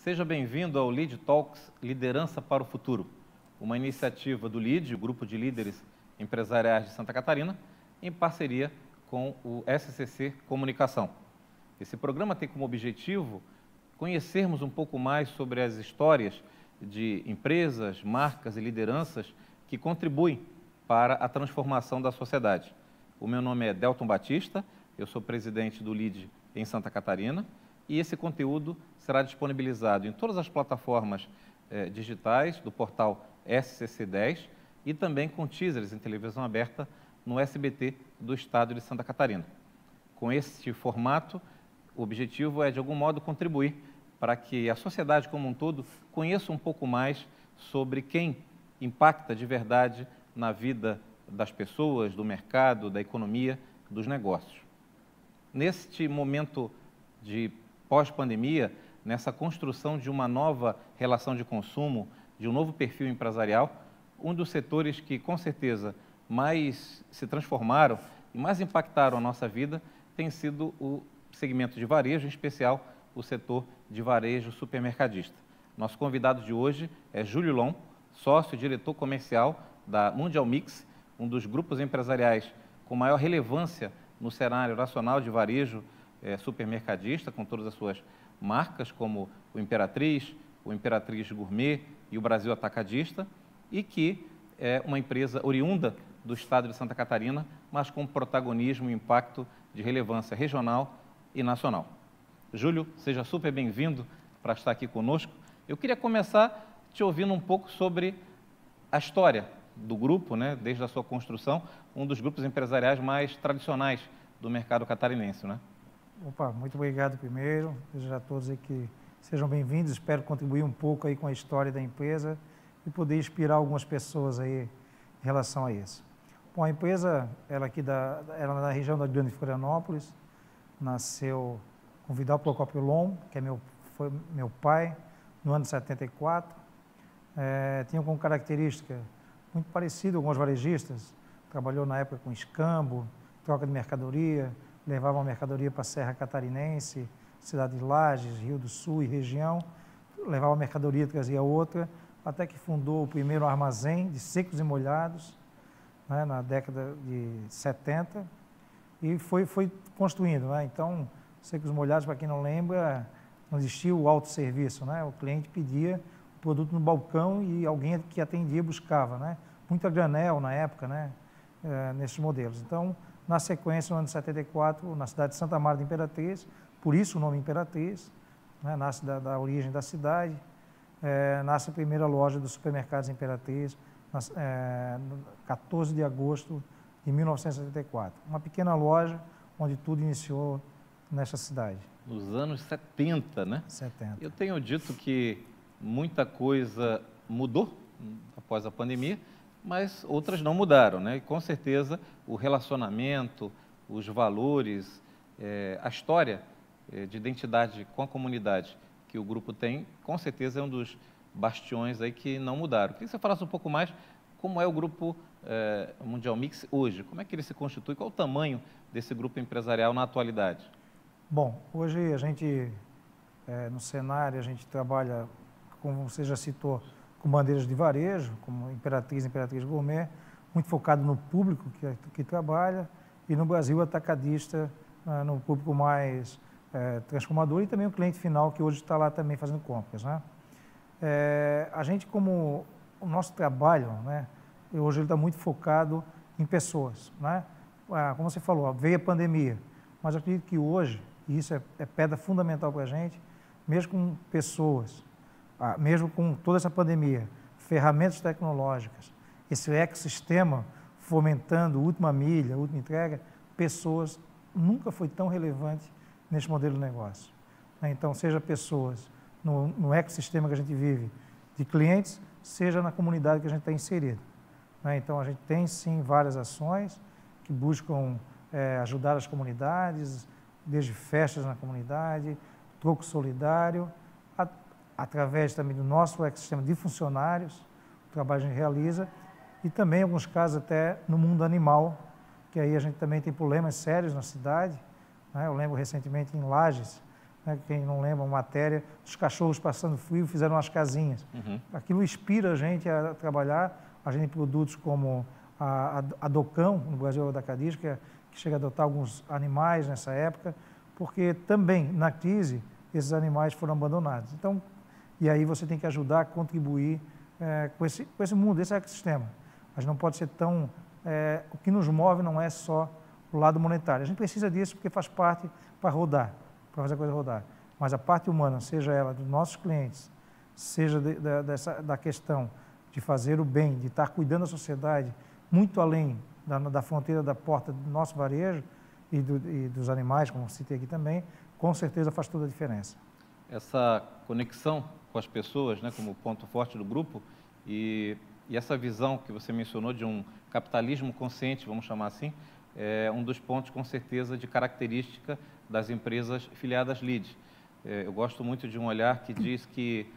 Seja bem-vindo ao Lead Talks Liderança para o Futuro, uma iniciativa do LEAD, o Grupo de Líderes Empresariais de Santa Catarina, em parceria com o SCC Comunicação. Esse programa tem como objetivo conhecermos um pouco mais sobre as histórias de empresas, marcas e lideranças que contribuem para a transformação da sociedade. O meu nome é Delton Batista, eu sou presidente do LEAD em Santa Catarina e esse conteúdo será disponibilizado em todas as plataformas digitais do portal SCC10 e também com teasers em televisão aberta no SBT do Estado de Santa Catarina. Com este formato, o objetivo é, de algum modo, contribuir para que a sociedade como um todo conheça um pouco mais sobre quem impacta de verdade na vida das pessoas, do mercado, da economia, dos negócios. Neste momento de pós-pandemia, nessa construção de uma nova relação de consumo, de um novo perfil empresarial, um dos setores que, com certeza, mais se transformaram e mais impactaram a nossa vida tem sido o segmento de varejo, em especial o setor de varejo supermercadista. Nosso convidado de hoje é Júlio Long, sócio e diretor comercial da Mundial Mix, um dos grupos empresariais com maior relevância no cenário nacional de varejo supermercadista, com todas as suas marcas, como o Imperatriz Gourmet e o Brasil Atacadista, e que é uma empresa oriunda do estado de Santa Catarina, mas com protagonismo e impacto de relevância regional e nacional. Júlio, seja super bem-vindo para estar aqui conosco. Eu queria começar te ouvindo um pouco sobre a história do grupo, né, desde a sua construção, um dos grupos empresariais mais tradicionais do mercado catarinense, né? Opa, muito obrigado primeiro, desejo a todos aí que sejam bem-vindos, espero contribuir um pouco aí com a história da empresa e poder inspirar algumas pessoas aí em relação a isso. Bom, a empresa, ela ela é da região da Grande Florianópolis, nasceu com Vidal Procópio Long, que foi meu pai, no ano de 74, tinha como característica muito parecido com alguns varejistas, trabalhou na época com escambo, troca de mercadoria, levava a mercadoria para a Serra Catarinense, cidade de Lages, Rio do Sul e região, levava a mercadoria, trazia outra, até que fundou o primeiro armazém de secos e molhados, né, na década de 70, e foi construindo, né? Então, secos e molhados, para quem não lembra, não existia o autosserviço, né? O cliente pedia o produto no balcão e alguém que atendia buscava, né? Muito a granel na época, né? Nesses modelos. Então, na sequência, no ano de 74, na cidade de Santa Maria de Imperatriz, por isso o nome Imperatriz, né? Nasce da origem da cidade, nasce a primeira loja dos supermercados Imperatriz, 14 de agosto de 1974. Uma pequena loja onde tudo iniciou nesta cidade. Nos anos 70, né? 70. Eu tenho dito que muita coisa mudou após a pandemia, mas outras não mudaram, né? E com certeza o relacionamento, os valores, a história de identidade com a comunidade que o grupo tem, com certeza é um dos bastiões aí que não mudaram. Queria que você falasse um pouco mais como é o grupo Mundial Mix hoje, como é que ele se constitui, qual o tamanho desse grupo empresarial na atualidade? Bom, hoje a gente, no cenário, a gente trabalha, como você já citou, com bandeiras de varejo, como Imperatriz Gourmet, muito focado no público que trabalha, e no Brasil atacadista, no público mais transformador, e também o cliente final, que hoje está lá também fazendo compras, né? A gente, como o nosso trabalho, né, hoje ele está muito focado em pessoas, né? Como você falou, veio a pandemia, mas eu acredito que hoje, e isso é pedra fundamental para a gente, mesmo com pessoas, mesmo com toda essa pandemia, ferramentas tecnológicas, esse ecossistema fomentando última milha, última entrega, pessoas nunca foi tão relevante nesse modelo de negócio. Então, seja pessoas no ecossistema que a gente vive de clientes, seja na comunidade que a gente está inserido. Então, a gente tem sim várias ações que buscam ajudar as comunidades, desde festas na comunidade, troco solidário, através também do nosso ecossistema de funcionários, o trabalho que a gente realiza, e também, em alguns casos, até no mundo animal, que aí a gente também tem problemas sérios na cidade, né? Eu lembro recentemente em Lages, né? Quem não lembra, uma matéria dos cachorros passando frio, fizeram umas casinhas. Aquilo inspira a gente a trabalhar. A gente tem produtos como a Docão, no Brasil da Cadiz, que chega a adotar alguns animais nessa época, porque também, na crise, esses animais foram abandonados. Então, e aí você tem que ajudar a contribuir com esse mundo, esse ecossistema. A gente não pode ser tão... o que nos move não é só o lado monetário. A gente precisa disso porque faz parte para rodar, para fazer a coisa rodar. Mas a parte humana, seja ela dos nossos clientes, seja da questão de fazer o bem, de estar cuidando da sociedade, muito além da fronteira da porta do nosso varejo e dos animais, como citei aqui também, com certeza faz toda a diferença. Essa conexão com as pessoas, né, como ponto forte do grupo, e essa visão que você mencionou de um capitalismo consciente, vamos chamar assim, é um dos pontos, com certeza, de característica das empresas filiadas LEED. Eu gosto muito de um olhar que diz que,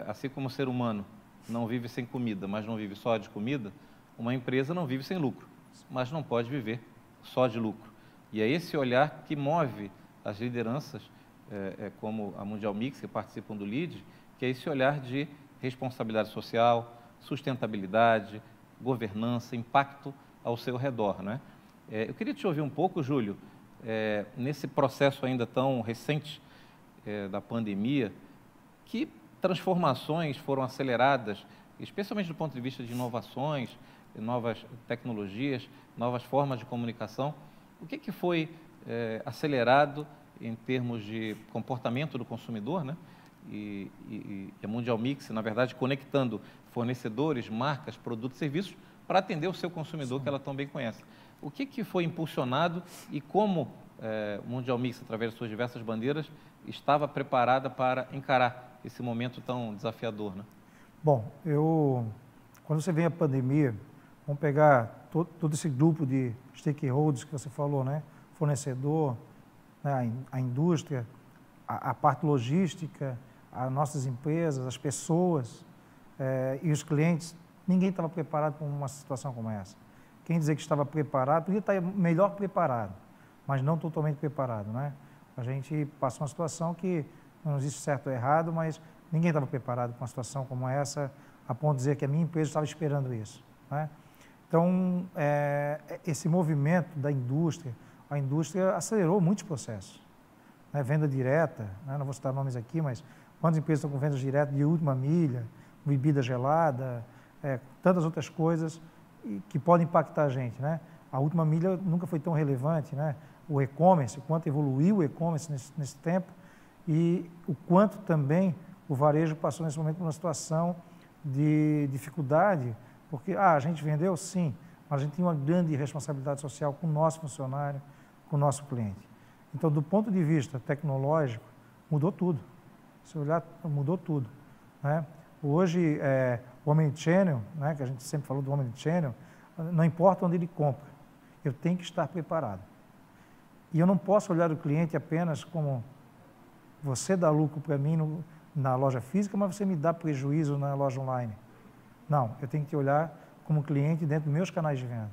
assim como o ser humano não vive sem comida, mas não vive só de comida, uma empresa não vive sem lucro, mas não pode viver só de lucro. E é esse olhar que move as lideranças, como a Mundial Mix, que participam do LEED, que é esse olhar de responsabilidade social, sustentabilidade, governança, impacto ao seu redor, né? Eu queria te ouvir um pouco, Júlio, nesse processo ainda tão recente da pandemia, que transformações foram aceleradas, especialmente do ponto de vista de inovações, novas tecnologias, novas formas de comunicação. O que foi acelerado em termos de comportamento do consumidor, né? E a Mundial Mix, na verdade, conectando fornecedores, marcas, produtos e serviços para atender o seu consumidor, sim, que ela tão bem conhece. O que foi impulsionado e como o Mundial Mix, através de suas diversas bandeiras, estava preparada para encarar esse momento tão desafiador, né? Bom, quando você vem a pandemia, vamos pegar todo esse grupo de stakeholders que você falou, né? Fornecedor, né? A indústria, a parte logística, as nossas empresas, as pessoas e os clientes, ninguém estava preparado para uma situação como essa. Quem dizer que estava preparado, podia estar melhor preparado, mas não totalmente preparado, né? A gente passou uma situação que não existe certo ou errado, mas ninguém estava preparado para uma situação como essa, a ponto de dizer que a minha empresa estava esperando isso, né? Então, esse movimento da indústria, a indústria acelerou muitos processos, né? Venda direta, né? Não vou citar nomes aqui, mas quantas empresas estão com vendas diretas de última milha, bebida gelada, tantas outras coisas que podem impactar a gente, né? A última milha nunca foi tão relevante, né? O e-commerce, o quanto evoluiu o e-commerce nesse tempo e o quanto também o varejo passou nesse momento por uma situação de dificuldade, porque a gente vendeu sim, mas a gente tem uma grande responsabilidade social com o nosso funcionário, com o nosso cliente. Então, do ponto de vista tecnológico, mudou tudo. Se olhar, mudou tudo, né? Hoje, o Omnichannel, né, que a gente sempre falou do Omnichannel, não importa onde ele compra, eu tenho que estar preparado. E eu não posso olhar o cliente apenas como você dá lucro para mim na loja física, mas você me dá prejuízo na loja online. Não, eu tenho que olhar como cliente dentro dos meus canais de venda.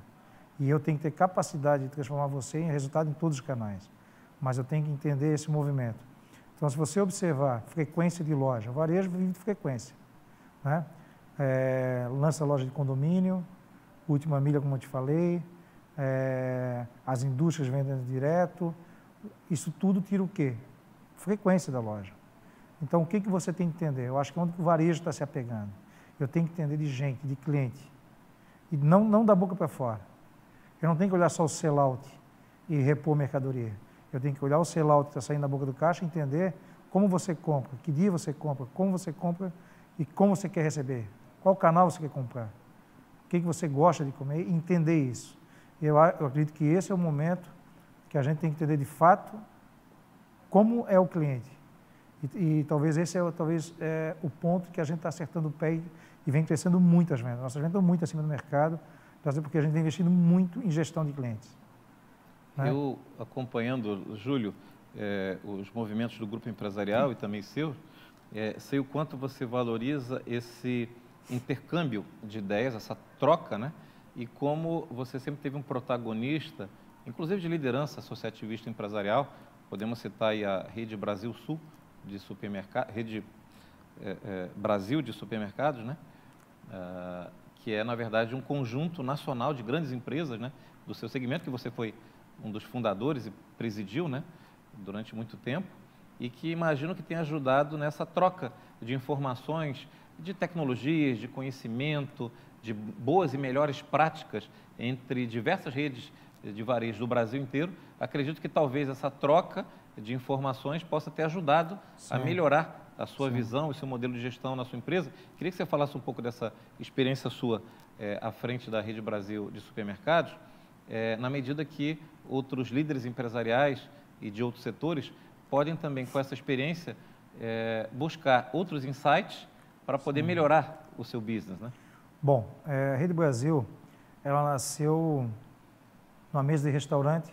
E eu tenho que ter capacidade de transformar você em resultado em todos os canais. Mas eu tenho que entender esse movimento. Então, se você observar frequência de loja, o varejo vive de frequência, né? Lança loja de condomínio, última milha, como eu te falei, as indústrias vendendo direto, isso tudo tira o quê? Frequência da loja. Então, o que você tem que entender? Eu acho que é onde o varejo está se apegando. Eu tenho que entender de gente, de cliente, e não da boca para fora. Eu não tenho que olhar só o sell-out e repor mercadoria. Eu tenho que olhar o sell-out que está saindo da boca do caixa e entender como você compra, que dia você compra, como você compra e como você quer receber. Qual canal você quer comprar? O que você gosta de comer e entender isso. Eu acredito que esse é o momento que a gente tem que entender de fato como é o cliente. E talvez esse é o ponto que a gente está acertando o pé e vem crescendo muito as vendas. Nossas vendas estão muito acima do mercado, porque a gente tem investido muito em gestão de clientes. Né? Eu, acompanhando, Júlio, os movimentos do grupo empresarial e também seu, sei o quanto você valoriza esse intercâmbio de ideias, essa troca, né? E como você sempre teve um protagonista, inclusive de liderança associativista empresarial, Podemos citar aí a Rede Brasil Sul de supermercados, Rede Brasil de supermercados, né? Que é, na verdade, um conjunto nacional de grandes empresas, né, do seu segmento, que você foi um dos fundadores e presidiu, né, durante muito tempo, e que imagino que tenha ajudado nessa troca de informações, de tecnologias, de conhecimento, de boas e melhores práticas entre diversas redes de varejo do Brasil inteiro. Acredito que talvez essa troca de informações possa ter ajudado a melhorar a sua visão e seu modelo de gestão na sua empresa. Queria que você falasse um pouco dessa experiência sua à frente da Rede Brasil de supermercados, na medida que outros líderes empresariais e de outros setores podem também, com essa experiência, buscar outros insights para poder melhorar o seu business, né? Bom, a Rede Brasil, ela nasceu numa mesa de restaurante,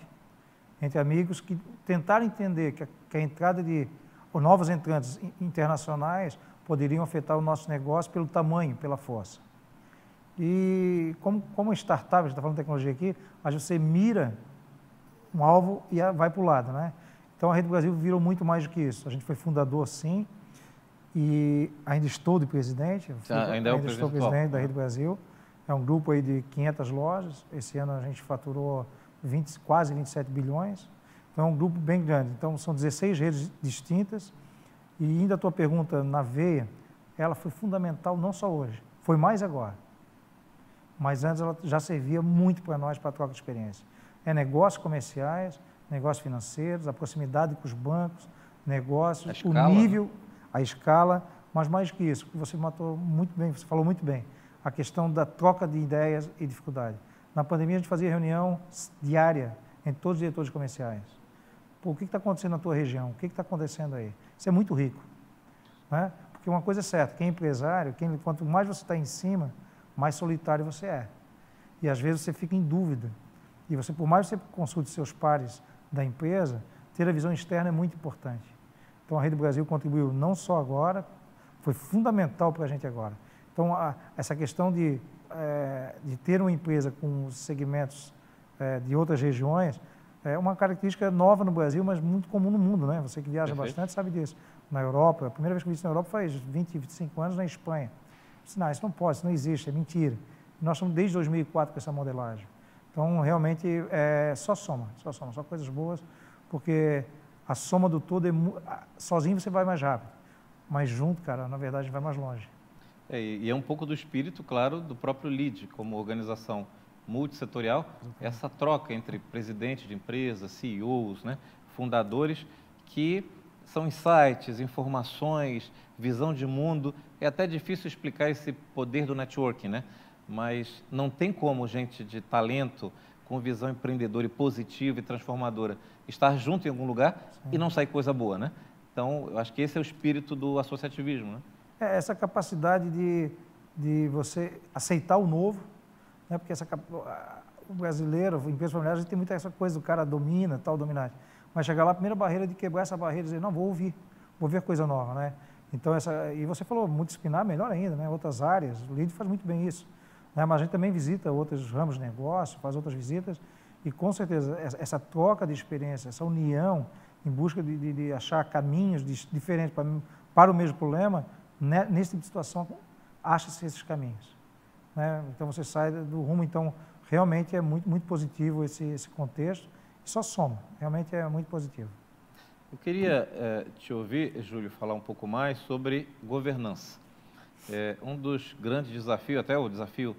entre amigos que tentaram entender que a entrada de novos entrantes internacionais poderiam afetar o nosso negócio pelo tamanho, pela força. E como startup, a gente está falando de tecnologia aqui, mas você mira um alvo e vai para o lado, né? Então a Rede Brasil virou muito mais do que isso. A gente foi fundador, sim, e ainda estou de presidente. Ainda estou presidente da Rede Brasil. É um grupo aí de 500 lojas. Esse ano a gente faturou quase 27 bilhões. Então é um grupo bem grande. Então são 16 redes distintas. E ainda a tua pergunta na veia, ela foi fundamental não só hoje, foi mais agora. Mas antes ela já servia muito para nós para a troca de experiência. É negócios comerciais, negócios financeiros, a proximidade com os bancos, negócios, o nível, a escala, mas mais que isso, que você matou muito bem, você falou muito bem, a questão da troca de ideias e dificuldade. Na pandemia a gente fazia reunião diária entre todos os diretores comerciais. Pô, o que está acontecendo na tua região? O que está acontecendo aí? Isso é muito rico, né? Porque uma coisa é certa, quem é empresário, quanto mais você está em cima, mais solitário você é. E às vezes você fica em dúvida. E você, por mais que você consulte seus pares da empresa, ter a visão externa é muito importante. Então a Rede Brasil contribuiu não só agora, foi fundamental para a gente agora. Então essa questão de ter uma empresa com segmentos de outras regiões é uma característica nova no Brasil, mas muito comum no mundo, né? Você que viaja bastante sabe disso. Na Europa, a primeira vez que eu vi isso na Europa faz 20, 25 anos na Espanha. Eu disse, não, isso não pode, isso não existe, é mentira. E nós estamos desde 2004 com essa modelagem. Então, realmente, só soma, só coisas boas, porque a soma do todo, sozinho você vai mais rápido, mas junto, cara, na verdade, vai mais longe. E é um pouco do espírito, claro, do próprio LEAD, como organização multissetorial, essa troca entre presidentes de empresas, CEOs, né, fundadores, que são insights, informações, visão de mundo. É até difícil explicar esse poder do networking, né? Mas não tem como gente de talento, com visão empreendedora e positiva e transformadora, estar junto em algum lugar e não sair coisa boa, né? Então, eu acho que esse é o espírito do associativismo, né? Essa capacidade de você aceitar o novo, né? Porque o brasileiro, a empresa familiar, a gente tem muita essa coisa do cara domina, tal, dominante. Mas chegar lá, a primeira barreira é de quebrar essa barreira e dizer, não, vou ver coisa nova, né? Então, e você falou, multidisciplinar, melhor ainda, né? Outras áreas, o LEAD faz muito bem isso. Né? Mas a gente também visita outros ramos de negócio, faz outras visitas, e com certeza essa troca de experiência, essa união em busca de achar caminhos diferentes para o mesmo problema, né? Nesse tipo de situação, acha-se esses caminhos. Né? Então você sai do rumo, então realmente é muito, muito positivo esse contexto, e só soma, realmente é muito positivo. Eu queria te ouvir, Júlio, falar um pouco mais sobre governança. Um dos grandes desafios, até o desafio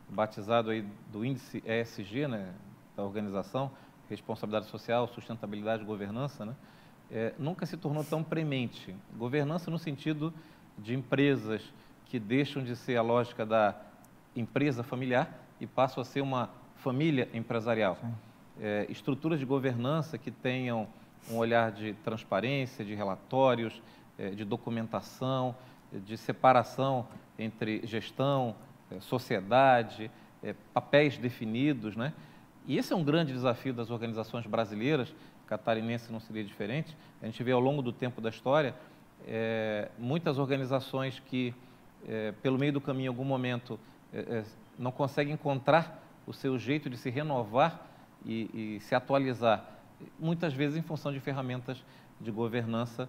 batizado aí do índice ESG, né, da organização, responsabilidade social, sustentabilidade e governança, né, nunca se tornou tão premente. Governança no sentido de empresas que deixam de ser a lógica da empresa familiar e passam a ser uma família empresarial. Estruturas de governança que tenham um olhar de transparência, de relatórios, de documentação, de separação entre gestão, sociedade, papéis definidos, né? E esse é um grande desafio das organizações brasileiras, catarinense não seria diferente. A gente vê ao longo do tempo da história muitas organizações que, pelo meio do caminho, em algum momento, não conseguem encontrar o seu jeito de se renovar e se atualizar muitas vezes em função de ferramentas de governança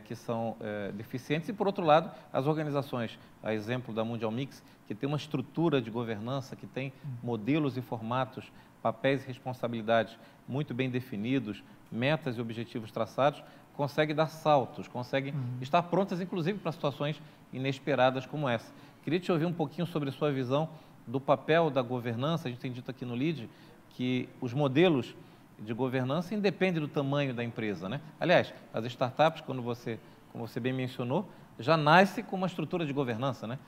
que são deficientes. E, por outro lado, as organizações, a exemplo da Mundial Mix, que tem uma estrutura de governança, que tem modelos e formatos, papéis e responsabilidades muito bem definidos, metas e objetivos traçados, consegue dar saltos, consegue estar prontas, inclusive, para situações inesperadas como essa. Queria te ouvir um pouquinho sobre a sua visão do papel da governança. A gente tem dito aqui no LEAD que os modelos de governança independem do tamanho da empresa, né? Aliás, as startups, como você bem mencionou, já nascem com uma estrutura de governança, né?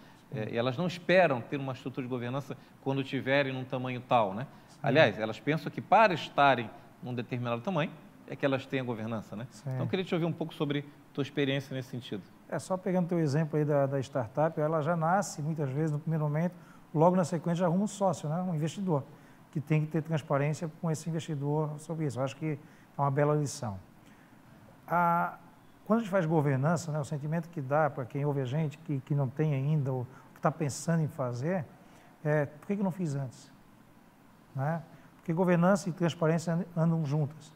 E elas não esperam ter uma estrutura de governança quando tiverem num tamanho tal, né? Aliás, elas pensam que para estarem num determinado tamanho é que elas têm a governança, né? Sim. Então, eu queria te ouvir um pouco sobre tua experiência nesse sentido. Só pegando o teu exemplo aí da startup, ela já nasce, muitas vezes, no primeiro momento, logo na sequência já arruma um sócio, né? Um investidor, que tem que ter transparência com esse investidor sobre isso. Eu acho que é uma bela lição. Quando a gente faz governança, né, o sentimento que dá para quem ouve a gente, que não tem ainda, ou que está pensando em fazer, por que não fiz antes? Né? Porque governança e transparência andam juntas.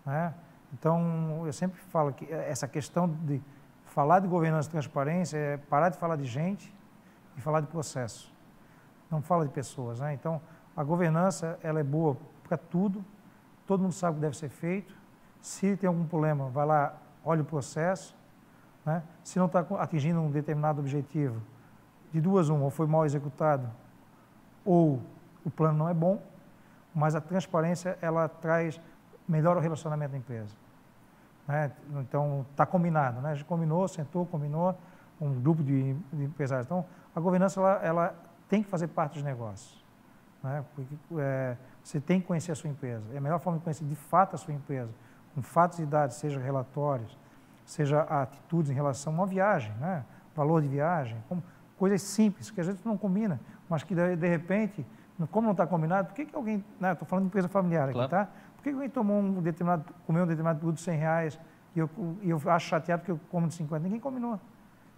Né? Então, eu sempre falo que essa questão de falar de governança e transparência é parar de falar de gente e falar de processo. Não fala de pessoas. Né? Então, a governança ela é boa para tudo, todo mundo sabe o que deve ser feito. Se tem algum problema, vai lá, olha o processo. Né? Se não está atingindo um determinado objetivo, de duas uma, ou foi mal executado, ou o plano não é bom, mas a transparência ela melhora o relacionamento da empresa. Né? Então, está combinado. Né? A gente combinou, sentou, combinou, um grupo de empresários. Então, a governança ela tem que fazer parte dos negócios. Né? Porque você tem que conhecer a sua empresa. É a melhor forma de conhecer de fato a sua empresa, com fatos e dados, seja relatórios, seja atitudes em relação a uma viagem, né? Valor de viagem, coisas simples, que a gente não combina, mas que de repente, como não está combinado, por que alguém, né? Estou falando de empresa familiar aqui, tá? Por que alguém comeu um determinado produto de R$100 e eu acho chateado porque eu como de 50? Ninguém combinou.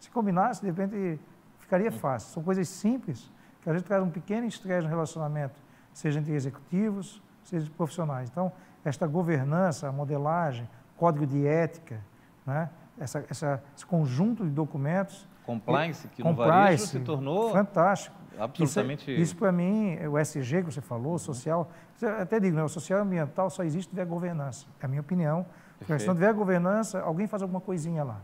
Se combinasse, de repente, ficaria fácil. São coisas simples, que a gente traz um pequeno estresse no relacionamento, seja entre executivos, seja entre profissionais. Então, esta governança, a modelagem, código de ética, né? Esse conjunto de documentos. Compliance, que no varejo se tornou fantástico. Absolutamente. Isso para mim, o SG que você falou, o social, eu até digo, né, o social e ambiental só existe se tiver governança. É a minha opinião. Porque se não tiver governança, alguém faz alguma coisinha lá.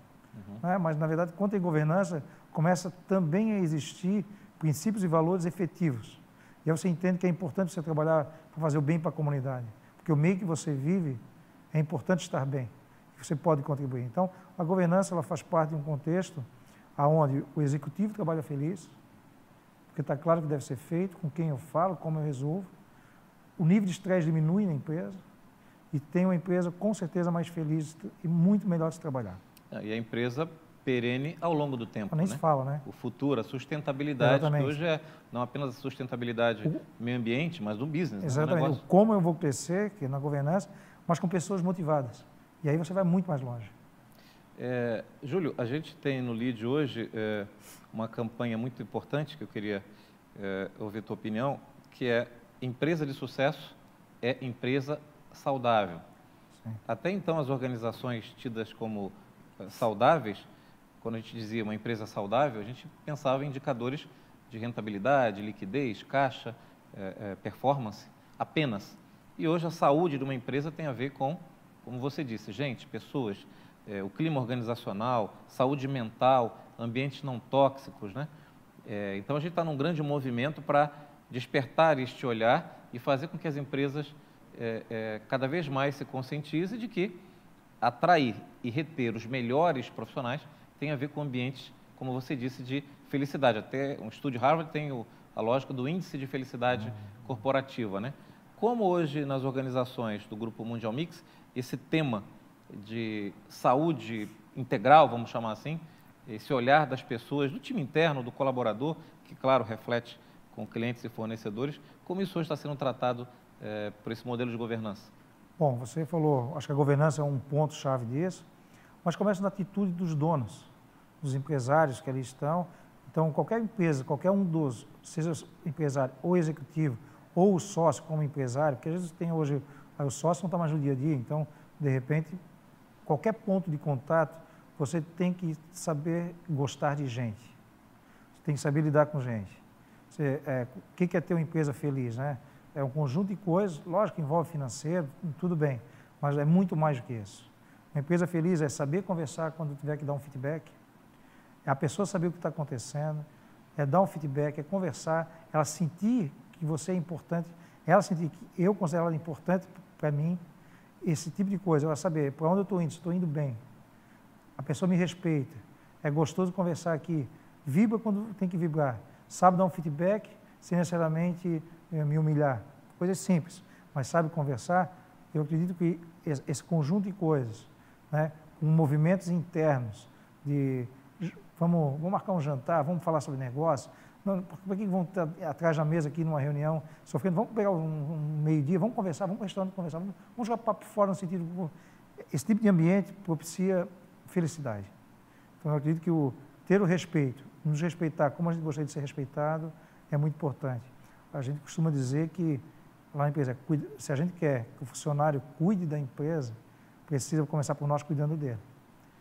Né? Mas, na verdade, quando tem governança, começa também a existir princípios e valores efetivos. E aí você entende que é importante você trabalhar para fazer o bem para a comunidade. Porque o meio que você vive é importante estar bem. Você pode contribuir. Então, a governança ela faz parte de um contexto onde o executivo trabalha feliz, porque está claro que deve ser feito, com quem eu falo, como eu resolvo. O nível de estresse diminui na empresa e tem uma empresa com certeza mais feliz e muito melhor de se trabalhar. E a empresa perene ao longo do tempo. Nem se fala, né? O futuro, a sustentabilidade, exatamente. Que hoje é não apenas a sustentabilidade do meio ambiente, mas do business. Exatamente. Né? Como eu vou crescer, que é na governança, mas com pessoas motivadas. E aí você vai muito mais longe. Júlio, a gente tem no LEAD hoje uma campanha muito importante que eu queria ouvir a tua opinião, que é empresa de sucesso é empresa saudável. Sim. Até então, as organizações tidas como saudáveis, quando a gente dizia uma empresa saudável, a gente pensava em indicadores de rentabilidade, liquidez, caixa, performance, apenas. E hoje a saúde de uma empresa tem a ver com, como você disse, gente, pessoas, o clima organizacional, saúde mental, ambientes não tóxicos, né? Então a gente está num grande movimento para despertar este olhar e fazer com que as empresas cada vez mais se conscientizem de que atrair e reter os melhores profissionais tem a ver com ambientes, como você disse, de felicidade. Até um estudo de Harvard tem a lógica do índice de felicidade corporativa, né? Como hoje nas organizações do Grupo Mundial Mix, esse tema de saúde integral, vamos chamar assim, esse olhar das pessoas, do time interno, do colaborador, que, claro, reflete com clientes e fornecedores, como isso hoje está sendo tratado por esse modelo de governança? Bom, você falou, acho que a governança é um ponto-chave disso, mas começa na atitude dos donos, dos empresários que ali estão. Então, qualquer empresa, qualquer um seja empresário ou executivo, ou o sócio como empresário, porque às vezes tem hoje Aí o sócio não está mais no dia a dia, então, de repente, qualquer ponto de contato, você tem que saber gostar de gente. Você tem que saber lidar com gente. O que é ter uma empresa feliz, né? É um conjunto de coisas, lógico que envolve financeiro, tudo bem, mas é muito mais do que isso. Uma empresa feliz é saber conversar quando tiver que dar um feedback, é a pessoa saber o que está acontecendo, é dar um feedback, é conversar, ela sentir que você é importante, ela sentir que eu considero ela importante para mim, esse tipo de coisa, ela saber para onde eu estou indo, se estou indo bem, a pessoa me respeita, é gostoso conversar aqui, vibra quando tem que vibrar, sabe dar um feedback sem necessariamente me humilhar, coisas simples, mas sabe conversar. Eu acredito que esse conjunto de coisas, né, com movimentos internos de vamos marcar um jantar, vamos falar sobre negócio, por que vão estar atrás da mesa aqui numa reunião sofrendo, vamos pegar um meio-dia, vamos conversar, vamos para o restaurante conversar, vamos jogar papo fora no sentido, esse tipo de ambiente propicia felicidade. Então eu acredito que ter o respeito, nos respeitar como a gente gostaria de ser respeitado, é muito importante. A gente costuma dizer que lá na empresa, se a gente quer que o funcionário cuide da empresa, precisa começar por nós cuidando dele.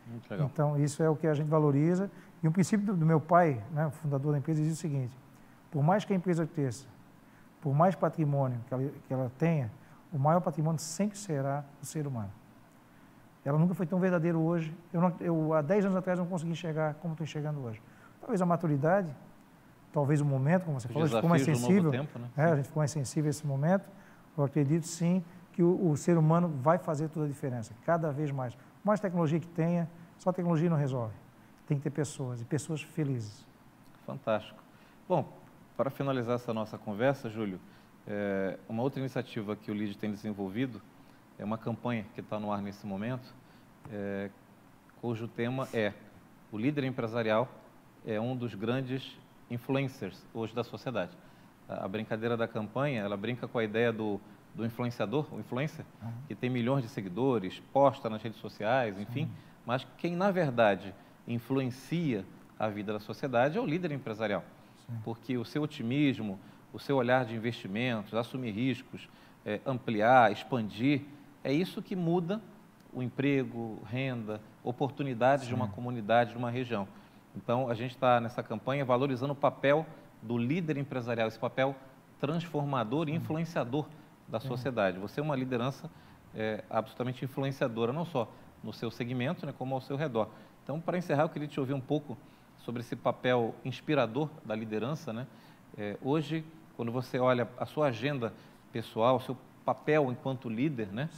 Muito legal. Então, isso é o que a gente valoriza. E um princípio do meu pai, né, o fundador da empresa, diz o seguinte: por mais que a empresa cresça, por mais patrimônio que ela tenha, o maior patrimônio sempre será o ser humano. Ela nunca foi tão verdadeira hoje. Eu há 10 anos atrás, não consegui enxergar como estou enxergando hoje. Talvez a maturidade, talvez o momento, como você falou, a gente ficou mais sensível. Tempo, né? A gente ficou mais sensível a esse momento. Eu acredito, sim, que o ser humano vai fazer toda a diferença, cada vez mais. Por mais tecnologia que tenha, só a tecnologia não resolve. Tem que ter pessoas, e pessoas felizes. Fantástico. Bom, para finalizar essa nossa conversa, Júlio, uma outra iniciativa que o LEAD tem desenvolvido é uma campanha que está no ar nesse momento, cujo tema é: o líder empresarial é um dos grandes influencers hoje da sociedade. A brincadeira da campanha, ela brinca com a ideia do influenciador, o influencer, que tem milhões de seguidores, posta nas redes sociais, enfim, mas quem, na verdade, influencia a vida da sociedade é o líder empresarial. Sim. Porque o seu otimismo, o seu olhar de investimentos, assumir riscos, ampliar, expandir, é isso que muda o emprego, renda, oportunidades de uma comunidade, de uma região. Então, a gente está nessa campanha valorizando o papel do líder empresarial, esse papel transformador e influenciador da sociedade. Você é uma liderança absolutamente influenciadora, não só no seu segmento, né, como ao seu redor. Então, para encerrar, eu queria te ouvir um pouco sobre esse papel inspirador da liderança, né? Hoje, quando você olha a sua agenda pessoal, o seu papel enquanto líder, né?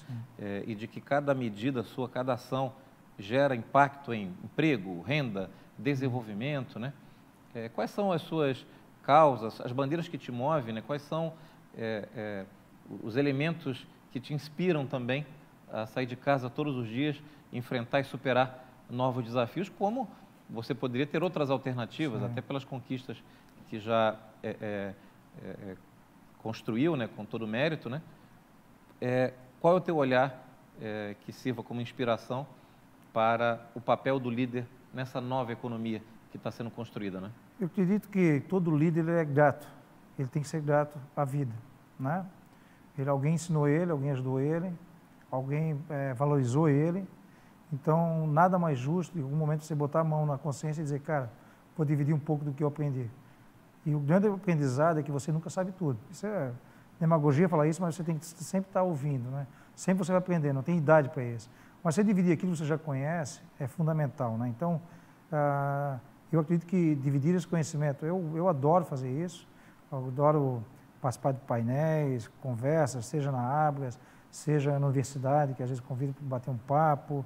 E de que cada medida sua, cada ação gera impacto em emprego, renda, desenvolvimento, né? Quais são as suas causas, as bandeiras que te movem, né? Quais são os elementos que te inspiram também a sair de casa todos os dias, enfrentar e superar novos desafios, como você poderia ter outras alternativas, até pelas conquistas que já construiu, né, com todo o mérito, né? Qual é o teu olhar que sirva como inspiração para o papel do líder nessa nova economia que está sendo construída, né? Eu acredito que todo líder é grato, ele tem que ser grato à vida, né? Alguém ensinou ele, alguém ajudou ele, alguém valorizou ele, então nada mais justo, em algum momento, você botar a mão na consciência e dizer, cara, vou dividir um pouco do que eu aprendi. E o grande aprendizado é que você nunca sabe tudo. Isso é demagogia falar isso, mas você tem que sempre estar ouvindo, né? Sempre você vai aprender, não tem idade para isso. Mas você dividir aquilo que você já conhece é fundamental, né? Então, eu acredito que dividir esse conhecimento, eu adoro fazer isso, eu adoro participar de painéis, conversas, seja na Abras, seja na universidade, que às vezes convido para bater um papo,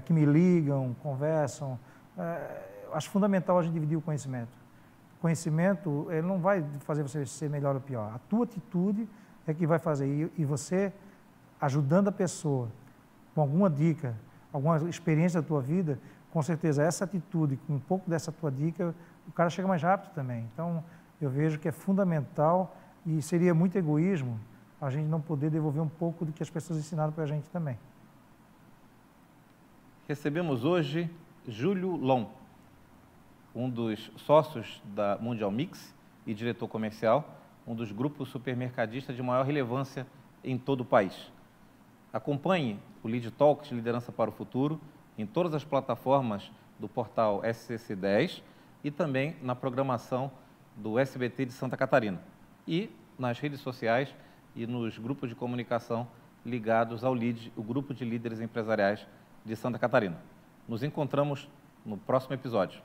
que me ligam, conversam. Acho fundamental a gente dividir o conhecimento. O conhecimento, ele não vai fazer você ser melhor ou pior. A tua atitude é que vai fazer. E você, ajudando a pessoa, com alguma dica, alguma experiência da tua vida, com certeza essa atitude, com um pouco dessa tua dica, o cara chega mais rápido também. Então, eu vejo que é fundamental e seria muito egoísmo a gente não poder devolver um pouco do que as pessoas ensinaram para a gente também. Recebemos hoje Júlio Lom, um dos sócios da Mundial Mix e diretor comercial, um dos grupos supermercadistas de maior relevância em todo o país. Acompanhe o Lead Talks Liderança para o Futuro em todas as plataformas do portal SCC10 e também na programação do SBT de Santa Catarina e nas redes sociais e nos grupos de comunicação ligados ao LEAD, o Grupo de Líderes Empresariais de Santa Catarina. Nos encontramos no próximo episódio.